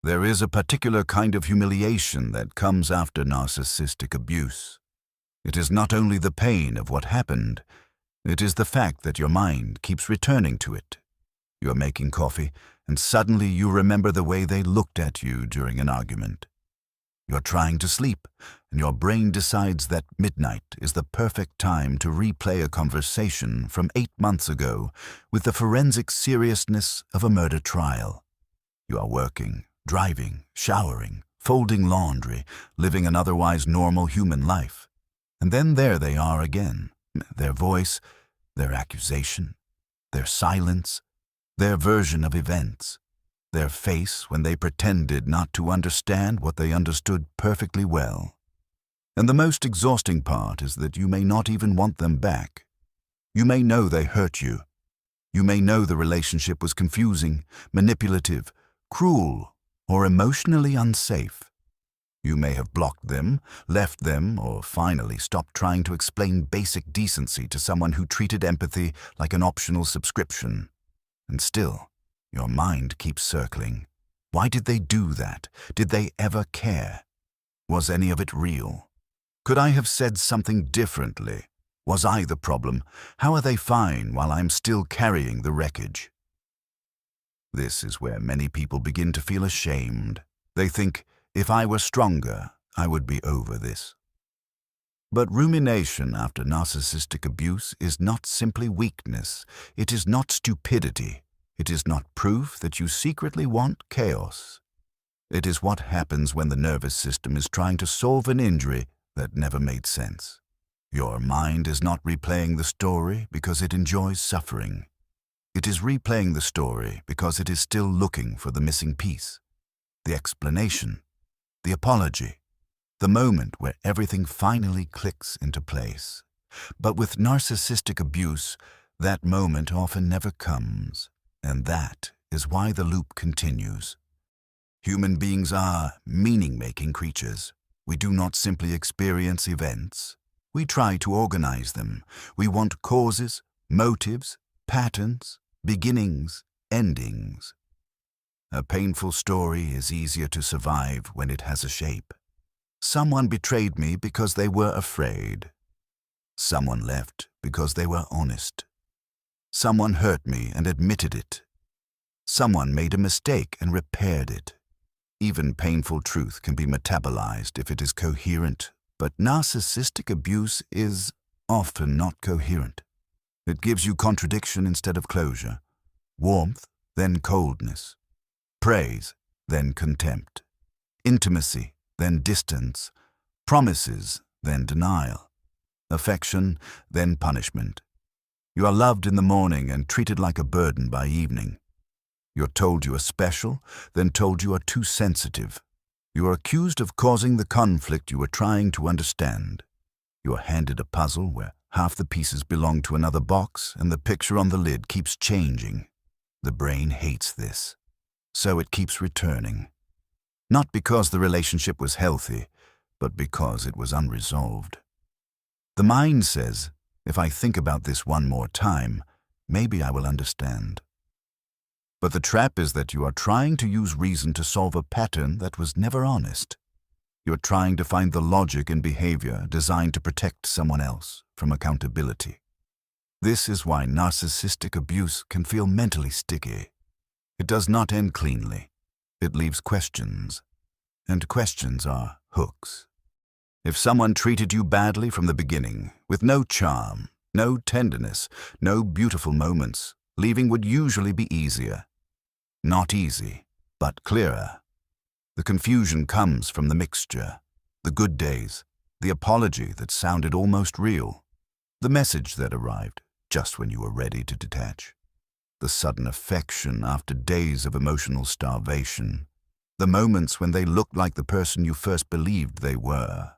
There is a particular kind of humiliation that comes after narcissistic abuse. It is not only the pain of what happened, it is the fact that your mind keeps returning to it. You are making coffee, and suddenly you remember the way they looked at you during an argument. You're trying to sleep, and your brain decides that midnight is the perfect time to replay a conversation from 8 months ago with the forensic seriousness of a murder trial. You are working, driving, showering, folding laundry, living an otherwise normal human life. And then there they are again, their voice, their accusation, their silence, their version of events, their face when they pretended not to understand what they understood perfectly well. And the most exhausting part is that you may not even want them back. You may know they hurt you. You may know the relationship was confusing, manipulative, cruel, or emotionally unsafe. You may have blocked them, left them, or finally stopped trying to explain basic decency to someone who treated empathy like an optional subscription. And still, your mind keeps circling. Why did they do that? Did they ever care? Was any of it real? Could I have said something differently? Was I the problem? How are they fine while I'm still carrying the wreckage? This is where many people begin to feel ashamed. They think, if I were stronger, I would be over this. But rumination after narcissistic abuse is not simply weakness. It is not stupidity. It is not proof that you secretly want chaos. It is what happens when the nervous system is trying to solve an injury that never made sense. Your mind is not replaying the story because it enjoys suffering. It is replaying the story because it is still looking for the missing piece, the explanation, the apology, the moment where everything finally clicks into place. But with narcissistic abuse, that moment often never comes, and that is why the loop continues. Human beings are meaning-making creatures. We do not simply experience events. We try to organize them. We want causes, motives, patterns, beginnings, endings. A painful story is easier to survive when it has a shape. Someone betrayed me because they were afraid. Someone left because they were honest. Someone hurt me and admitted it. Someone made a mistake and repaired it. Even painful truth can be metabolized if it is coherent, but narcissistic abuse is often not coherent. It gives you contradiction instead of closure, warmth, then coldness, praise, then contempt, intimacy, then distance, promises, then denial, affection, then punishment. You are loved in the morning and treated like a burden by evening. You're told you are special, then told you are too sensitive. You are accused of causing the conflict you are trying to understand. You are handed a puzzle where half the pieces belong to another box and the picture on the lid keeps changing. The brain hates this, so it keeps returning. Not because the relationship was healthy, but because it was unresolved. The mind says, if I think about this one more time, maybe I will understand. But the trap is that you are trying to use reason to solve a pattern that was never honest. You're trying to find the logic in behavior designed to protect someone else from accountability. This is why narcissistic abuse can feel mentally sticky. It does not end cleanly. It leaves questions, and questions are hooks. If someone treated you badly from the beginning, with no charm, no tenderness, no beautiful moments, leaving would usually be easier. Not easy, but clearer. The confusion comes from the mixture, the good days, the apology that sounded almost real, the message that arrived just when you were ready to detach, the sudden affection after days of emotional starvation, the moments when they looked like the person you first believed they were.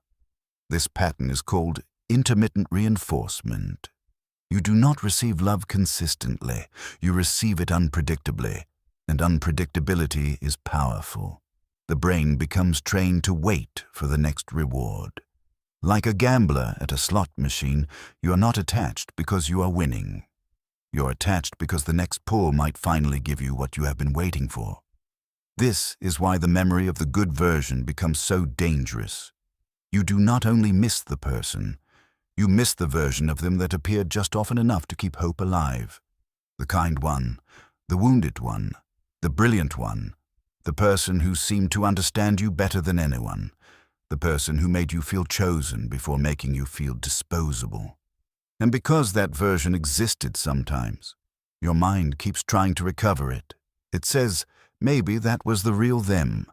This pattern is called intermittent reinforcement. You do not receive love consistently, you receive it unpredictably, and unpredictability is powerful. The brain becomes trained to wait for the next reward. Like a gambler at a slot machine, you are not attached because you are winning. You're attached because the next pull might finally give you what you have been waiting for. This is why the memory of the good version becomes so dangerous. You do not only miss the person, you miss the version of them that appeared just often enough to keep hope alive. The kind one, the wounded one, the brilliant one, the person who seemed to understand you better than anyone, the person who made you feel chosen before making you feel disposable. And because that version existed sometimes, your mind keeps trying to recover it. It says, maybe that was the real them.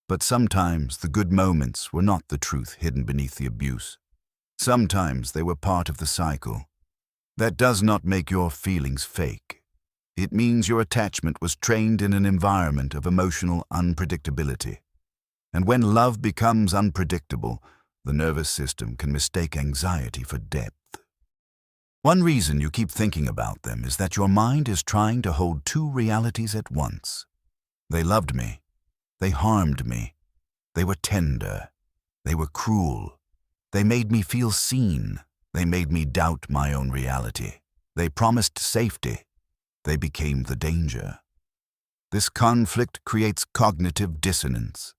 But sometimes the good moments were not the truth hidden beneath the abuse. Sometimes they were part of the cycle. That does not make your feelings fake. It means your attachment was trained in an environment of emotional unpredictability. And when love becomes unpredictable, the nervous system can mistake anxiety for depth. One reason you keep thinking about them is that your mind is trying to hold two realities at once. They loved me. They harmed me. They were tender. They were cruel. They made me feel seen. They made me doubt my own reality. They promised safety. They became the danger. This conflict creates cognitive dissonance.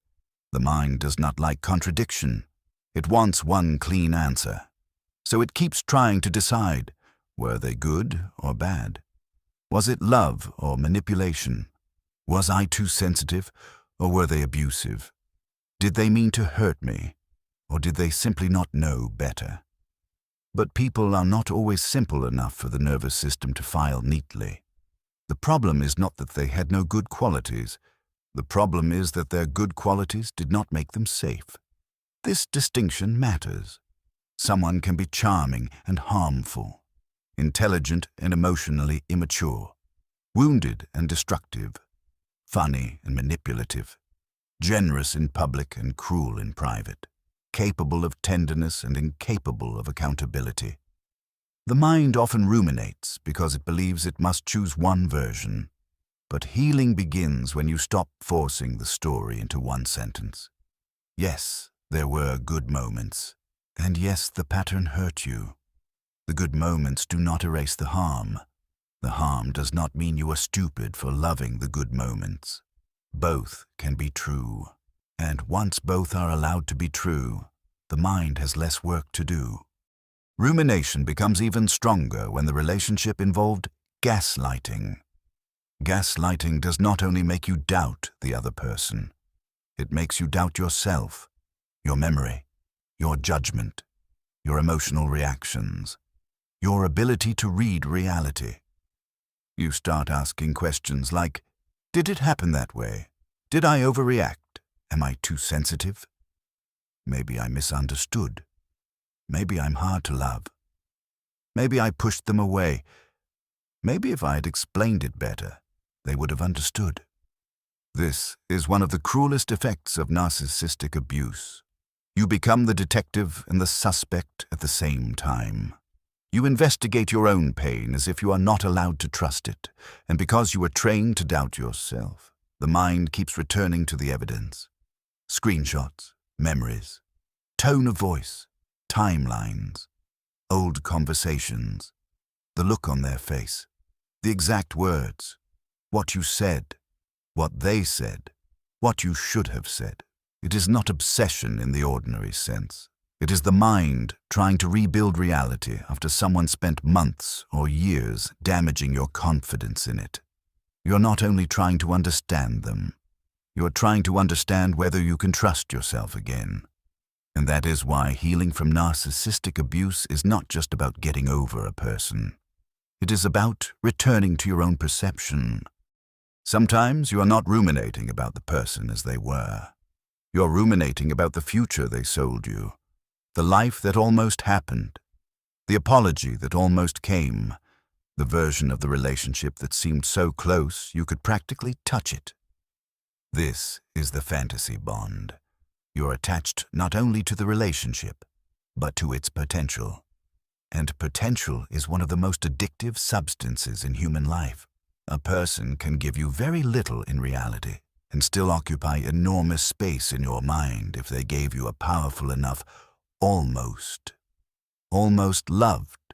The mind does not like contradiction. It wants one clean answer. So it keeps trying to decide, were they good or bad? Was it love or manipulation? Was I too sensitive, or were they abusive? Did they mean to hurt me, or did they simply not know better? But people are not always simple enough for the nervous system to file neatly. The problem is not that they had no good qualities. The problem is that their good qualities did not make them safe. This distinction matters. Someone can be charming and harmful, intelligent and emotionally immature, wounded and destructive, funny and manipulative, generous in public and cruel in private, capable of tenderness and incapable of accountability. The mind often ruminates because it believes it must choose one version. But healing begins when you stop forcing the story into one sentence. Yes, there were good moments. And yes, the pattern hurt you. The good moments do not erase the harm. The harm does not mean you are stupid for loving the good moments. Both can be true. And once both are allowed to be true, the mind has less work to do. Rumination becomes even stronger when the relationship involved gaslighting. Gaslighting does not only make you doubt the other person, it makes you doubt yourself, your memory, your judgment, your emotional reactions, your ability to read reality. You start asking questions like, did it happen that way? Did I overreact? Am I too sensitive? Maybe I misunderstood. Maybe I'm hard to love. Maybe I pushed them away. Maybe if I had explained it better, they would have understood. This is one of the cruelest effects of narcissistic abuse. You become the detective and the suspect at the same time. You investigate your own pain as if you are not allowed to trust it, and because you are trained to doubt yourself, the mind keeps returning to the evidence. Screenshots, memories, tone of voice, timelines, old conversations, the look on their face, the exact words, what you said, what they said, what you should have said. It is not obsession in the ordinary sense. It is the mind trying to rebuild reality after someone spent months or years damaging your confidence in it. You're not only trying to understand them, you're trying to understand whether you can trust yourself again. And that is why healing from narcissistic abuse is not just about getting over a person. It is about returning to your own perception. Sometimes you are not ruminating about the person as they were. You're ruminating about the future they sold you, the life that almost happened, the apology that almost came, the version of the relationship that seemed so close you could practically touch it. This is the fantasy bond. You're attached not only to the relationship, but to its potential. And potential is one of the most addictive substances in human life. A person can give you very little in reality and still occupy enormous space in your mind if they gave you a powerful enough almost. Almost loved,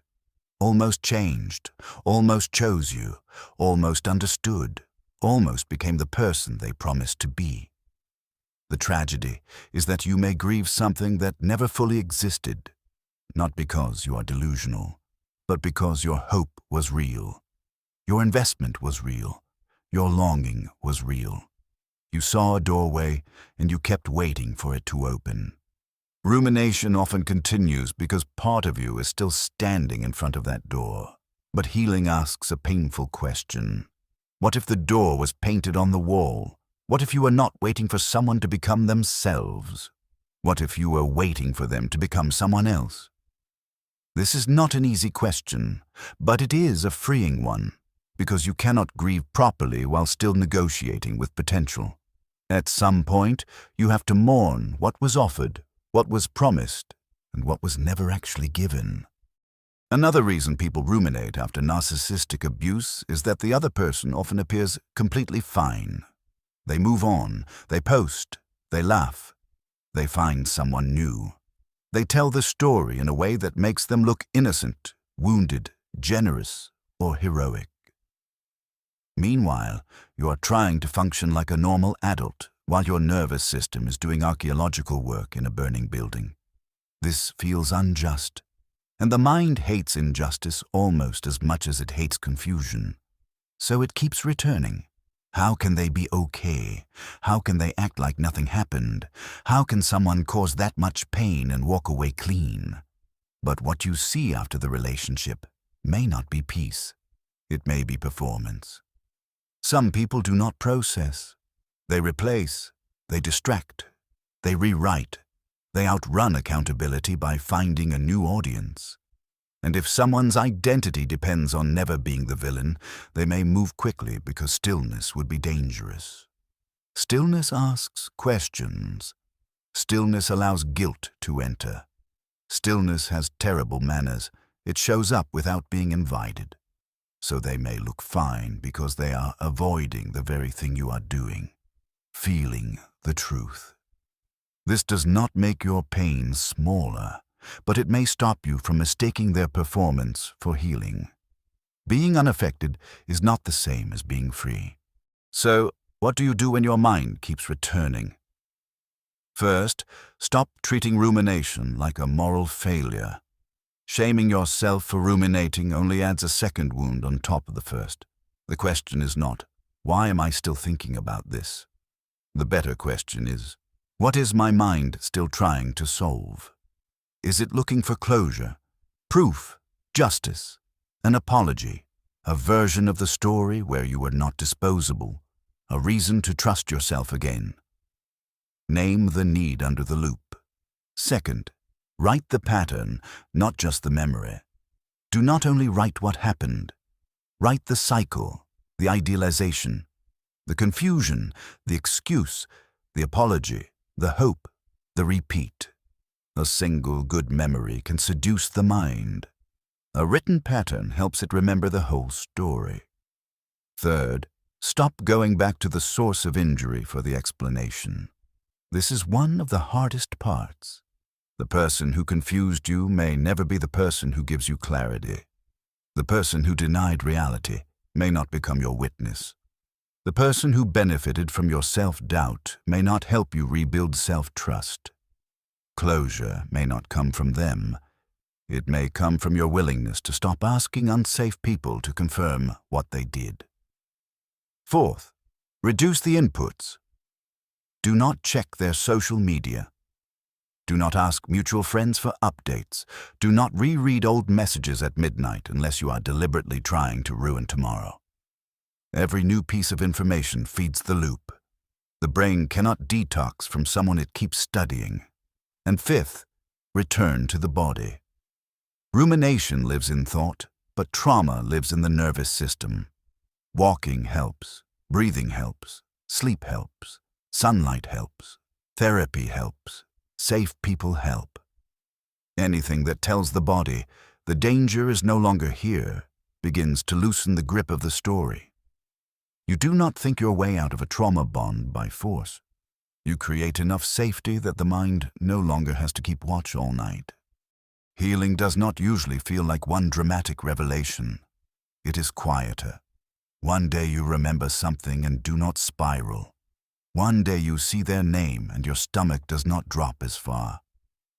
almost changed, almost chose you, almost understood, almost became the person they promised to be. The tragedy is that you may grieve something that never fully existed, not because you are delusional, but because your hope was real. Your investment was real. Your longing was real. You saw a doorway, and you kept waiting for it to open. Rumination often continues because part of you is still standing in front of that door. But healing asks a painful question. What if the door was painted on the wall? What if you were not waiting for someone to become themselves? What if you were waiting for them to become someone else? This is not an easy question, but it is a freeing one, because you cannot grieve properly while still negotiating with potential. At some point, you have to mourn what was offered, what was promised, and what was never actually given. Another reason people ruminate after narcissistic abuse is that the other person often appears completely fine. They move on, they post, they laugh, they find someone new. They tell the story in a way that makes them look innocent, wounded, generous, or heroic. Meanwhile, you are trying to function like a normal adult while your nervous system is doing archaeological work in a burning building. This feels unjust, and the mind hates injustice almost as much as it hates confusion. So it keeps returning. How can they be okay? How can they act like nothing happened? How can someone cause that much pain and walk away clean? But what you see after the relationship may not be peace. It may be performance. Some people do not process. They replace, they distract, they rewrite, they outrun accountability by finding a new audience. And if someone's identity depends on never being the villain, they may move quickly because stillness would be dangerous. Stillness asks questions. Stillness allows guilt to enter. Stillness has terrible manners. It shows up without being invited. So they may look fine because they are avoiding the very thing you are doing, feeling the truth. This does not make your pain smaller, but it may stop you from mistaking their performance for healing. Being unaffected is not the same as being free. So, what do you do when your mind keeps returning? First, stop treating rumination like a moral failure. Shaming yourself for ruminating only adds a second wound on top of the first. The question is not, why am I still thinking about this? The better question is, what is my mind still trying to solve? Is it looking for closure, proof, justice, an apology, a version of the story where you were not disposable, a reason to trust yourself again? Name the need under the loop. Second, write the pattern, not just the memory. Do not only write what happened. Write the cycle, the idealization, the confusion, the excuse, the apology, the hope, the repeat. A single good memory can seduce the mind. A written pattern helps it remember the whole story. Third, stop going back to the source of injury for the explanation. This is one of the hardest parts. The person who confused you may never be the person who gives you clarity. The person who denied reality may not become your witness. The person who benefited from your self-doubt may not help you rebuild self-trust. Closure may not come from them. It may come from your willingness to stop asking unsafe people to confirm what they did. Fourth, reduce the inputs. Do not check their social media. Do not ask mutual friends for updates. Do not reread old messages at midnight unless you are deliberately trying to ruin tomorrow. Every new piece of information feeds the loop. The brain cannot detox from someone it keeps studying. And fifth, return to the body. Rumination lives in thought, but trauma lives in the nervous system. Walking helps, breathing helps, sleep helps, sunlight helps, therapy helps, safe people help. Anything that tells the body the danger is no longer here begins to loosen the grip of the story. You do not think your way out of a trauma bond by force. You create enough safety that the mind no longer has to keep watch all night. Healing does not usually feel like one dramatic revelation. It is quieter, One day you remember something and do not spiral. One day you see their name and your stomach does not drop as far.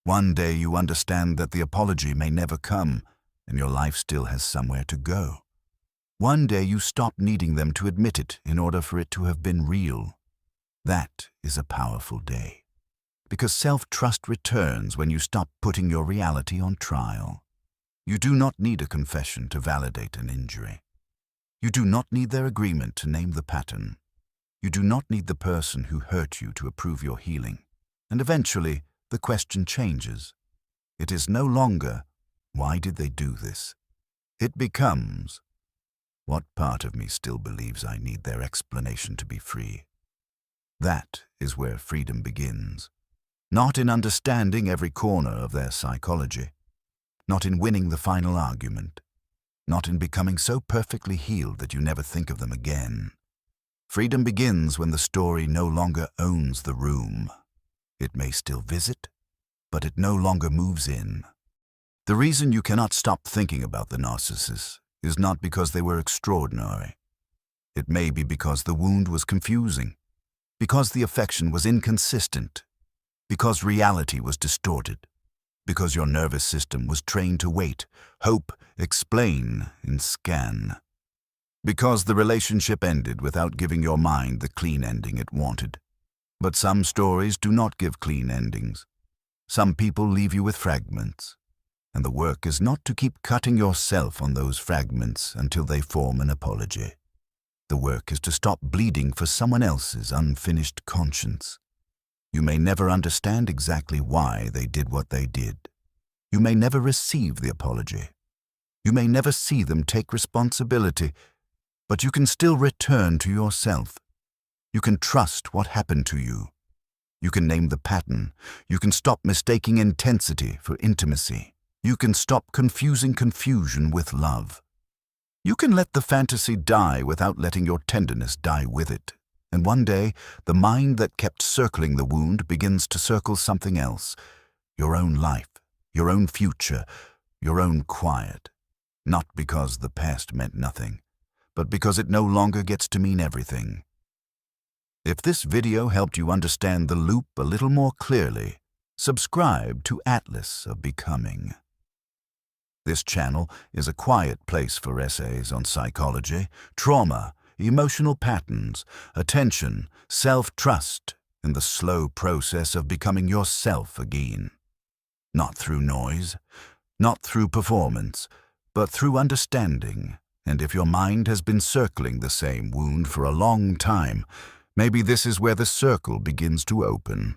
One day you understand that the apology may never come and your life still has somewhere to go. One day you stop needing them to admit it in order for it to have been real. That is a powerful day, because self-trust returns when you stop putting your reality on trial. You do not need a confession to validate an injury. You do not need their agreement to name the pattern. You do not need the person who hurt you to approve your healing. And eventually, the question changes. It is no longer, why did they do this? It becomes, what part of me still believes I need their explanation to be free? That is where freedom begins. Not in understanding every corner of their psychology. Not in winning the final argument. Not in becoming so perfectly healed that you never think of them again. Freedom begins when the story no longer owns the room. It may still visit, but it no longer moves in. The reason you cannot stop thinking about the narcissist is not because they were extraordinary. It may be because the wound was confusing, because the affection was inconsistent, because reality was distorted, because your nervous system was trained to wait, hope, explain, and scan. Because the relationship ended without giving your mind the clean ending it wanted. But some stories do not give clean endings. Some people leave you with fragments, and the work is not to keep cutting yourself on those fragments until they form an apology. The work is to stop bleeding for someone else's unfinished conscience. You may never understand exactly why they did what they did. You may never receive the apology. You may never see them take responsibility, but you can still return to yourself. You can trust what happened to you. You can name the pattern. You can stop mistaking intensity for intimacy. You can stop confusing confusion with love. You can let the fantasy die without letting your tenderness die with it. And one day, the mind that kept circling the wound begins to circle something else. Your own life, your own future, your own quiet. Not because the past meant nothing, but because it no longer gets to mean everything. If this video helped you understand the loop a little more clearly, subscribe to Atlas of Becoming. This channel is a quiet place for essays on psychology, trauma, emotional patterns, attention, self-trust, and the slow process of becoming yourself again. Not through noise, not through performance, but through understanding. And if your mind has been circling the same wound for a long time, maybe this is where the circle begins to open.